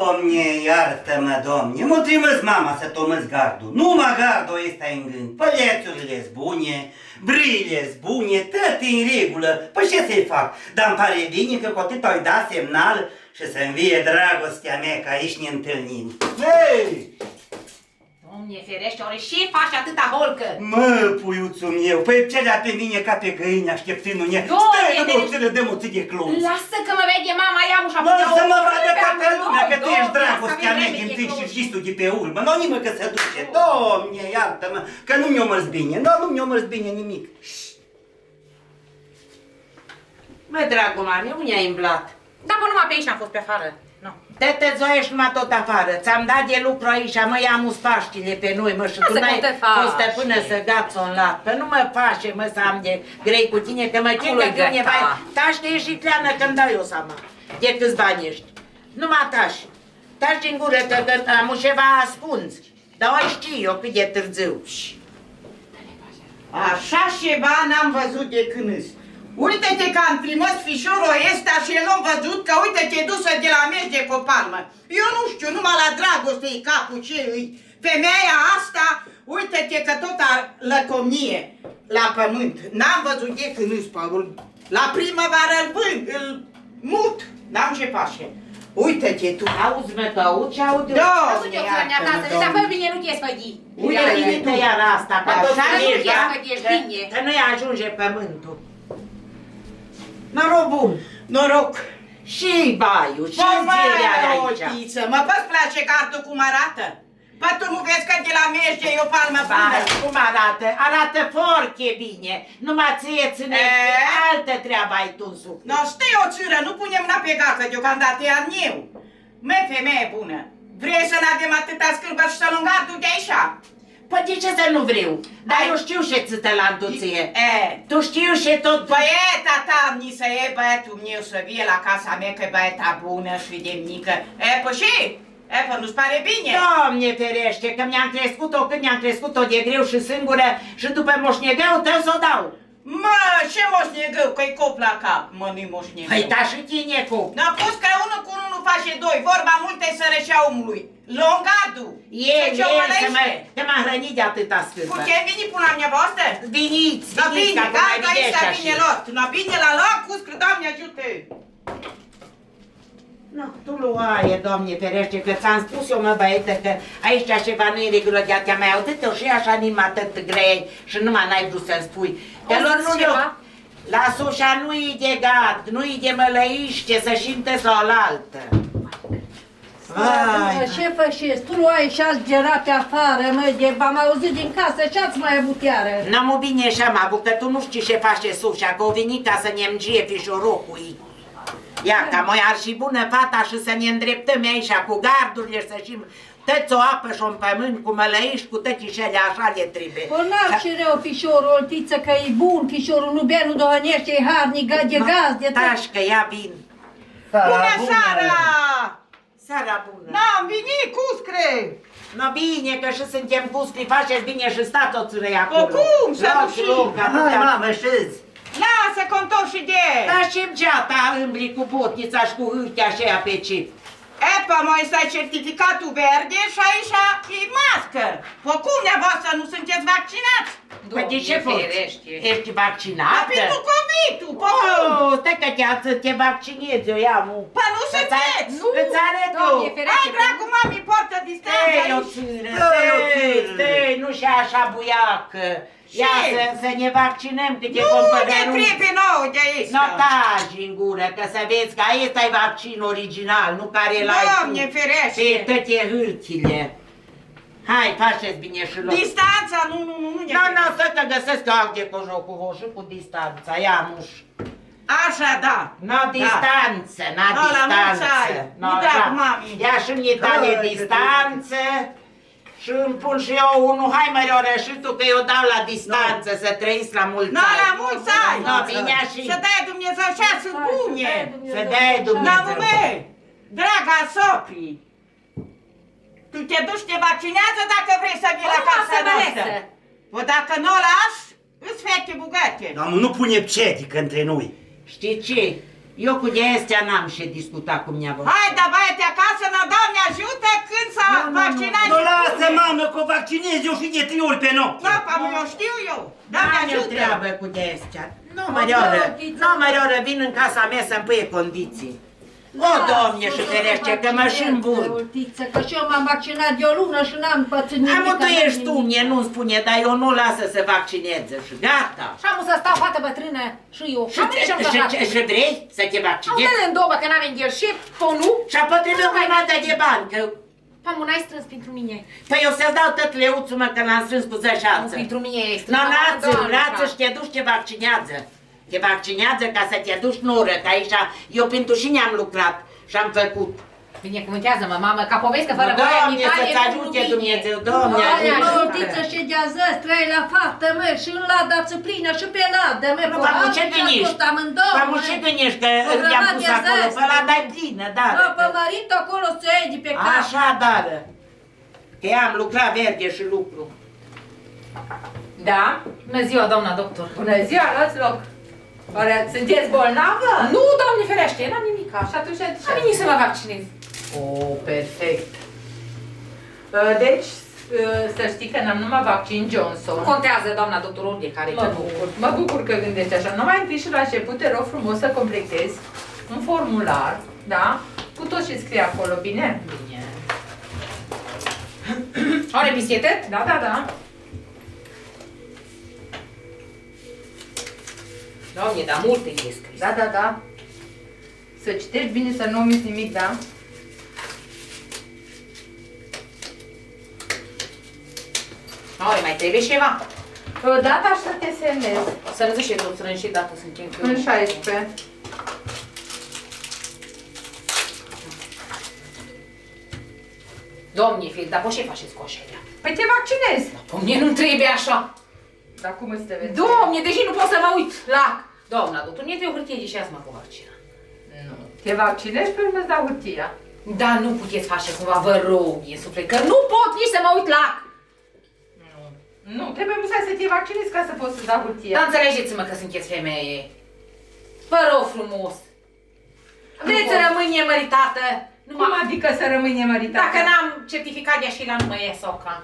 Domne, iartă-mă, domne, mă trimis mama să tomăți gardul. Numai gardul ăsta în gând. Pălețurile-s bune, brile-s bune, tot în regulă. Păi ce să-i fac? Dar-mi pare bine că cu atât ai dat semnal și să învie dragostea mea, că aici ne întâlnim. Hei! Doamne ferește, ori ce faci atâta holcă? Mă, puiuțul meu, păi ce le-a pe mine ca pe găini așteptându-ne? Stai, nu mă ține de moții de clonț. Lasă că mă vede mama, ia ușa. Lasă mă vadă toată lumea că tu ești dragostea mea din tâi și șistul de pe urmă. Nu nimeni că se duce. Domne, iartă-mă, că nu mi-o mărs bine. Nu mi-o mărs bine nimic. Mă, dragul mami, unde ai îmblat? Da, bă, numai pe aici am fost pe afară. Nu. Te zoiești numai tot afară. Ți-am dat de lucru aici, mă, ia Paștile pe noi, mă, și tu n-ai fost până să gați un lat. Păi nu mă face, mă, să am de grei cu tine, că mă chintă pe undeva. Taci că ești și cleană când dau eu seama. De câți bani ești. Numai taci. Taci din gură, că am ceva ascunzi. Dar ai știi eu cât de târziu. Așa ceva n-am văzut de când. Uite-te că am trimis fișorul ăsta și el am văzut că uite te dusă de la merge cu palmă. Eu nu știu, numai la dragoste-i capul celui. Femeia asta, uite-te că tot a lăcomnie la pământ. N-am văzut de când, Paul. La primăvară îl vând, îl mut. N-am ce face. Uite-te tu. Auzi, mă, că auzi și auzi. Auzi, eu țără mea casă, dar fă bine, nu te sfădi. Uite bine tu iar asta, că Așa nu ești, te da? sfădi, ești bine. Că nu-i ajunge pământul. Noroc bun. Noroc. Și baiu, și zile ale aici. Rotiță, mă poți place gardul cum arată? Păi tu nu vezi că de la merge e o palmă bună? Bai, cum arată? Arată foarte bine. Numai ție ține altă treabă ai tu în suflet. No, stai o țură, nu punem mâna pe gacă deocamdată, iar eu. Măi, femeie bună, vrei să ne avem atâta scârbă și să luăm gardul de aici? Păi de ce să nu vreau? Dar eu știu și ți-te la întuție. Tu știu și tot... Băieta ta, ni să e băiatul meu să vie la casa mea, că e băieta bună și de mică. Păi și? Păi nu-ți pare bine? Doamne ferește, că mi-am crescut-o când mi-am crescut-o de greu și singură și după moșnegău tău să o dau. Mă, ce moșnegău, că-i cop la cap, mă, nu-i moșnegău. Păi da și tine cop. N-a pus că unul cu unul nu face doi, vorba multe sărășea omului. Longadu! Că m-am hrănit de atâta scârbă. Cu ce veni până la mea voastră? Veniți, No veniți, bine, ca gata, până aici așa bine lot. No bine la loc, cu Doamne ajută! No, tu luaie, Doamne ferește, că ți-am spus eu, mă, băiete, că aici ceva nu e regulă de atea mai audit-o și așa inima atât grei și numai n-ai vrut să-mi spui. Că lor nu ceva? La sușa nu-i de gard, nu-i de mălăiște, să șinte sau alaltă. Vai, ce fășești? Tu luai și ați gerat pe afară, măi, de v-am auzit din casă, ce-ați mai avut iară? N-am bine și am avut, că tu nu știi ce face sușa, că o venit ca să ne îmgie fișorocului. Ia, ca mai ar și bună fata și să ne îndreptăm aici cu gardurile, să știm tăți o apă și un pământ cu mălăiști, cu tăcișele, așa le trebuie. Păi n-ar și rău fișorul, oltiță, că e bun, fișorul nu bea, nu dohănește, e harnic, de gaz, de tot. Tași, că ia vin. Bună seara! Seara bună! N-am venit, cuscre! No bine, că și suntem cuscri, faceți bine și stați o țură acolo. Cum să nu știu? Hai, mamă, șezi. Lasă contor și de... Dar și-mi geata îmbli cu botnița și cu hârtia aceea pe cip. Epa, mai stai certificatul verde și aici e mască. Păi cum, neavoastră, nu sunteți vaccinați? Păi de ce ferește. Ești vaccinată? Pentru COVID-ul, păi cum? Oh, stai că te vaccinezi, eu ia mu. Păi nu sunteți! Îți arăt Doamne eu. ferește. Hai, dragul mami, poartă distanța Stai, o aici. țâră, Stai, o stai, țâră. stai, nu și așa buiacă. Ia să ne vaccinăm câte Nu ne compădăruți. trebuie nouă de aici. Nu taci în gură, că să vezi că ăsta e vaccin original, nu care l-ai tu. Doamne ferește. Pe toate hârtile. Hai, faceți bine și loc. Distanța, nu ne Nu, trebuie. nu, să te găsesc alte cu jocul roșu cu distanța, ia muș. Așa, da. No distanță, na No, la mulți distanță. ani. No, Mi drag, așa. mami. Ia și în Italie Da, distanță. Și îmi pun și eu unul, hai mă rășitul că eu dau la distanță să trăiți la mulți No, ani. la mulți ani. No, bine și Să dai Dumnezeu așa, să bune. să dai Na, Dumnezeu. mă, draga Sofie, tu te duci, te vaccinează dacă vrei să vii la casa noastră. Păi dacă nu o lași, îți fete bugate. Nu pune cetică între noi. Știi ce? Eu cu Estea n-am și discutat cu dumneavoastră. Hai, da, băiete acasă, na, Doamne ajută când s-a vaccinat. Nu lasă, mamă, că o vaccinez eu și de 3 ori pe noapte. Da, eu știu eu. Doamne N-am eu ajută. treabă cu Estea. Nu mă reoră, vin în casa mea să-mi pâie condiții. O, Doamne, și ferește, că mă și învurg. Ultiță, că și eu m-am vaccinat de o lună și n-am pățit nimic. Am tu ești tu, mie nu-mi spune, dar eu nu lasă să vaccineze și gata. Și am să stau fată bătrână și eu. Și vrei să te Am vaccinezi? dă în două, că n-avem el și tonul. Și apoi trebuie o grămadă de bani, că... Pamu, n-ai strâns pentru mine. Păi eu să-ți dau tot leuțul, mă, că l-am strâns cu Nu, zășață. pentru mine este. No, nață și te duci, te vaccinează. Te vaccinează ca să te duci în oră, că aici eu pentru cine am lucrat și am făcut. Binecuvântează-mă, mamă, ca povesti că fără voie în Doamne, Italie să-ți nu ajute vine. Dumnezeu, Doamne, Aia, ajută. ultiță și de-azi trei la faptă, mă, și în lada ți plină și pe ladă, mă. Nu, Pamu, ce gândești? Pamu, ce gândești că i-am pus acolo? Pe ăla e plină, da. Da, pe mărit acolo să iei de pe cap. Așa, dar. Că am lucrat verde și lucru. Da? Bună ziua, doamna doctor. Bună ziua, luați loc! Oare sunteți bolnavă? Nu, doamne ferește, n-am nimic. Și atunci de ce? Am venit să mă vaccinez. Oh, perfect! Deci, să știi că n-am numai vaccin Johnson. Nu contează, doamna doctor, de care Mă bucur că gândești așa. Numai întâi și la început te rog frumos să completezi un formular, da? Cu tot ce scrie acolo, bine? Bine. Are bisetă? Da, da, da. Doamne, dar multe e scris. Da, da, da. Să citești bine, să nu omiți nimic, da? Oare, mai trebuie ceva? Data și să te semnezi. Să ne zice tot strâns și dată suntem În 16. Doamne, fie, dar poți ce faceți cu așa? Păi te vaccinezi. Pe mine nu trebuie așa. Dar cum îți trebuie? Doamne, deși nu pot să mă uit la... Doamna doctor, mie trebuie o hârtie de și azi mă cu vaccina. Nu. Te vaccinezi pe urmă îți dau hârtia. Da, nu puteți face cumva, vă rog, e suflet, că nu pot nici să mă uit la... Nu, trebuie musai să te vaccinezi ca să poți să dau hârtia. Dar înțelegeți-mă că sunteți femeie. Vă rog frumos. Vreți să rămâi nemăritată? Cum adică să rămâi nemăritată? Dacă n-am certificat de așa la nu mă ies o ca.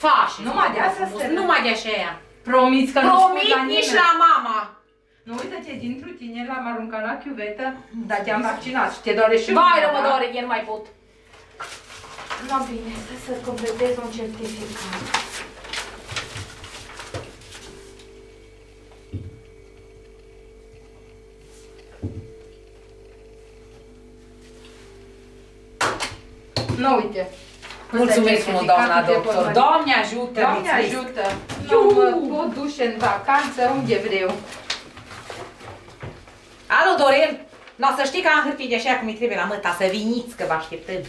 Faci. Numai de asta să... Numai de așa. Promiți că nu spui Promit la nici nimeni. la mama. Nu, uite-te, dintr-o tine l-am aruncat la chiuvetă, dar te-am vaccinat și te doare și Vai, mâna, rămă da? doare, eu nu mai pot. Nu, bine, să-ți completez un certificat. Nu, uite. Mulțumesc frumos, doamna doctor. Doamne ajută! Doamne ajută! Nu mă pot duce în vacanță unde vreau. Alo, Dorel! Nu, să știi că am hârtii de așa cum îi trebuie la măta, să viniți că vă așteptăm.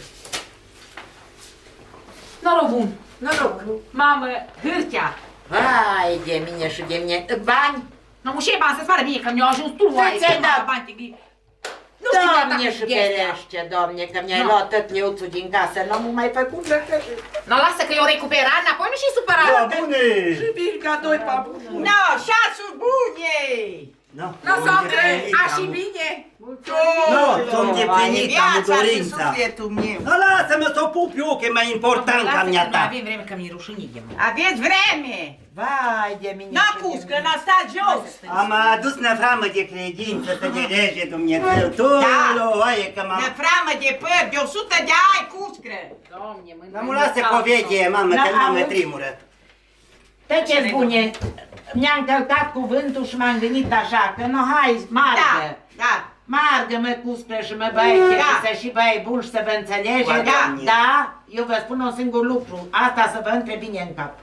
Noroc bun! Noroc. Mamă, hârtia! Vai de mine și de mine. Bani? Nu, mă, și bani să-ți pară bine că mi-au ajuns tu, Păi ți-ai dat. bani, tigri. Nu știu Doamne dacă și ferește, Doamne, că mi-ai luat tot leuțul din casă, n-am mai făcut răcășit. Nu, lasă că eu recuperat înapoi, nu și supărat. Bune! Și bine ca doi papu. No, șasuri bune! Nu, soacră, a și bine. Nu, sunt deplinit, am Viața și dorința. sufletul meu. Nu, lasă-mă să o pup eu, că e mai important ca mea Nu ta. avem vreme că mi-e rușine de mă. Aveți vreme! Vai de mine N-a și de cus, că mine. n-a stat jos! Am adus năframă de credință să te lege Dumnezeu. Tu, Da. oaie, că m-am... Năframă de păr, de 100 de ani cuscră! Doamne, mă. Dar mă lasă cu o vedie, mamă, Da, că nu mă auzi? trimură. Tăceți bune, mi-a încălcat cuvântul și m-am gândit așa, că nu, hai, margă. Da, da. Margă-mă cuscră și mă băiește Da. și să și băi bun și să vă înțelege. Da. Da, eu vă spun un singur lucru, asta să vă intre bine în cap.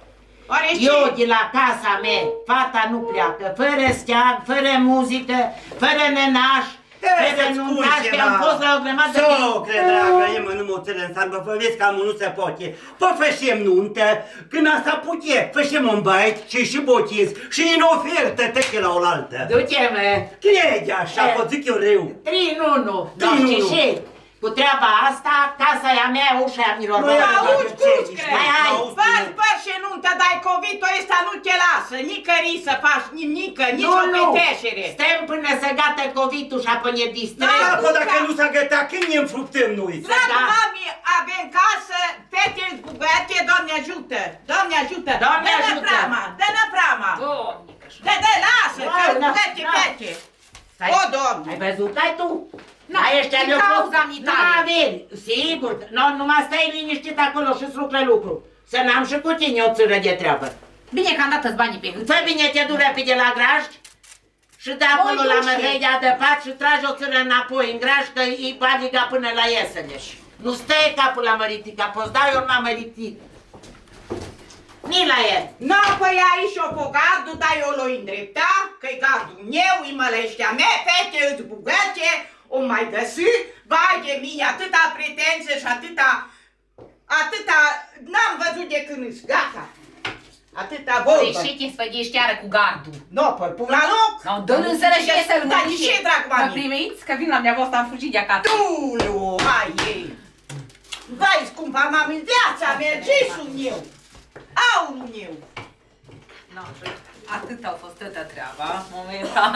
Oare Eu ce? de la casa mea, fata nu pleacă, fără steag, fără muzică, fără nenaș, fără nuntaș, că am fost la o grămadă de... Socre, dragă, e mă, nu mă țără în vă vezi că am nu se poate. Pă fășem nuntă, când asta putie, fășem un bait și botiz și în ofertă tăche la oaltă. Du-te-mă! Crede așa, vă zic eu rău. 3 în 1, dar Trin știi unu. ce? Cu treaba asta, casa e a mea, ușa e a milor. Nu e Auzi, cuscră! Hai, hai! Faci păr și nuntă te dai COVID-ul ăsta nu te lasă, nicării să faci nimică, nici o peteșere. Stem până să gata COVID-ul și apoi ne distrăm. Da, că dacă nu s-a gătat, când ne înfruptăm noi? Dragă mami, avem casă, fete zbugate, Doamne ajută, Doamne ajută. Doamne Dă-ne ajută. frama, dă-ne frama. Doamne, Dă, lasă, că Da, zbugate da. fete. Stai. O, Doamne. Ai văzut, ai tu? Na, ăștia din le-au cauza fost- mitare. Nu avem, sigur, numai stai liniștit acolo și-ți lucru. Să n-am și cu tine o țără de treabă. Bine că am dat banii pe hârtie. Fă bine, te du repede la grajd și de acolo Voi la duce. Mărhăia de pat și tragi o țără înapoi în grajd că e paniga până la Ieseneș. Nu stai capul la măritica, poți dau eu n-am măritit. Ni la el. No, păi aici o pe gardul, dar eu l-o îndrepta, că-i gardul meu, e măleștea mea, fete, îți bugăce, o mai găsi, vai de mine, atâta pretențe și atâta, n-am văzut de când îs, gata. Atâta vorbă. Deși te sfădiești chiar cu gardul. No, păi pun la loc. No, dă-l în sărășie să-l Da, de mănânce. ce, drag Mă mami? primiți? Că vin la mea voastră, am fugit de acasă. Tulu, ai ei. Vai, scumpa mami, viața mea, ce sunt eu? Aurul meu. No, atât a fost toată treaba, momentan.